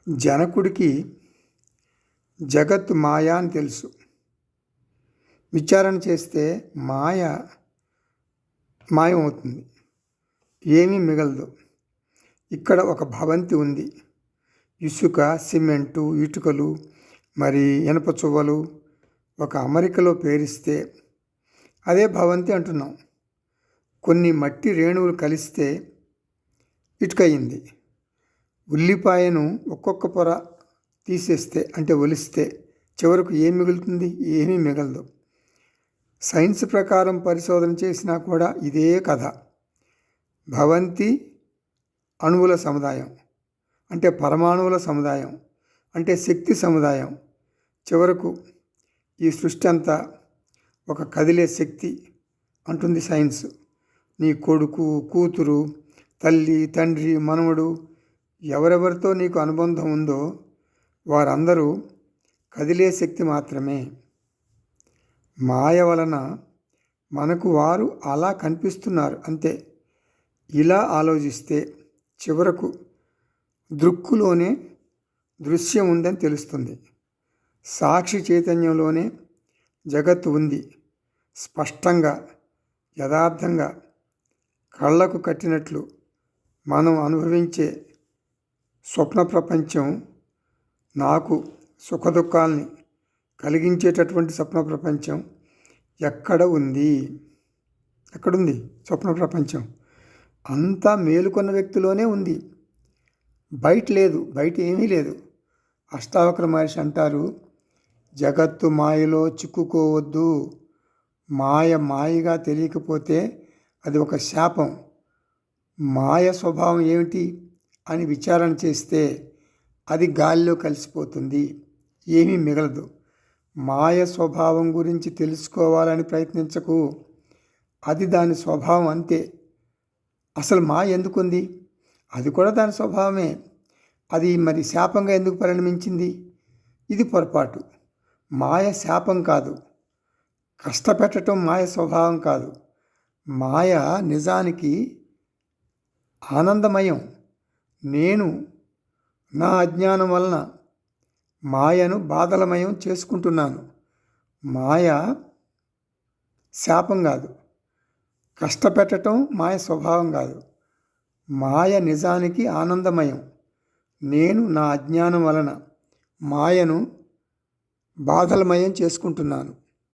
జనకుడికి జగత్తు మాయ అని తెలుసు. విచారణ చేస్తే మాయమవుతుంది, ఏమీ మిగలదు. ఇక్కడ ఒక భవంతి ఉంది. ఇసుక, సిమెంటు, ఇటుకలు, మరి ఇనప చువ్వలు ఒక అమరికలో పేరిస్తే అదే భవంతి అంటున్నాం. కొన్ని మట్టి రేణువులు కలిస్తే ఇటుక అయింది. ఉల్లిపాయను ఒక్కొక్క పొర తీసేస్తే అంటే ఒలిస్తే చివరకు ఏం మిగులుతుంది? ఏమీ మిగలదు. సైన్స్ ప్రకారం పరిశోధన చేసినా కూడా ఇదే కథ. భవంతి అణువుల సముదాయం అంటే పరమాణువుల సముదాయం అంటే శక్తి సముదాయం. చివరకు ఈ సృష్టి అంతా ఒక కదిలే శక్తి అంటుంది సైన్స్. నీ కొడుకు, కూతురు, తల్లి, తండ్రి, మనవడు ఎవరెవరితో నీకు అనుబంధం ఉందో వారందరూ కదిలే శక్తి మాత్రమే. మాయ వలన మనకు వారు అలా కనిపిస్తున్నారు అంతే. ఇలా ఆలోచిస్తే చివరకు దృక్కులోనే దృశ్యం ఉందని తెలుస్తుంది. సాక్షి చైతన్యంలోనే జగత్తు ఉంది. స్పష్టంగా, యథార్థంగా, కళ్ళకు కట్టినట్లు మనం అనుభవించే స్వప్న ప్రపంచం, నాకు సుఖదుఖాల్ని కలిగించేటటువంటి స్వప్న ప్రపంచం ఎక్కడ ఉంది? ఎక్కడుంది స్వప్న ప్రపంచం? అంతా మేలుకొన్న వ్యక్తిలోనే ఉంది. బయట లేదు, బయట ఏమీ లేదు. అష్టావక్ర మహర్షి అంటారు, జగత్తు మాయలో చిక్కుకోవద్దు. మాయగా తెలియకపోతే అది ఒక శాపం. మాయ స్వభావం ఏమిటి అని విచారణ చేస్తే అది గాలిలో కలిసిపోతుంది, ఏమీ మిగలదు. మాయ స్వభావం గురించి తెలుసుకోవాలని ప్రయత్నించకు, అది దాని స్వభావం అంతే. అసలు మాయ ఎందుకుంది? అది కూడా దాని స్వభావమే. అది మరి శాపంగా ఎందుకు పరిణమించింది? ఇది పొరపాటు. మాయ శాపం కాదు, కష్టపెట్టడం మాయ స్వభావం కాదు. మాయ నిజానికి ఆనందమయం. నేను నా అజ్ఞానం వలన మాయను బాధలమయం చేసుకుంటున్నాను. మాయ శాపం కాదు, కష్టపెట్టడం మాయ స్వభావం కాదు. మాయ నిజానికి ఆనందమయం. నేను నా అజ్ఞానం వలన మాయను బాధలమయం చేసుకుంటున్నాను.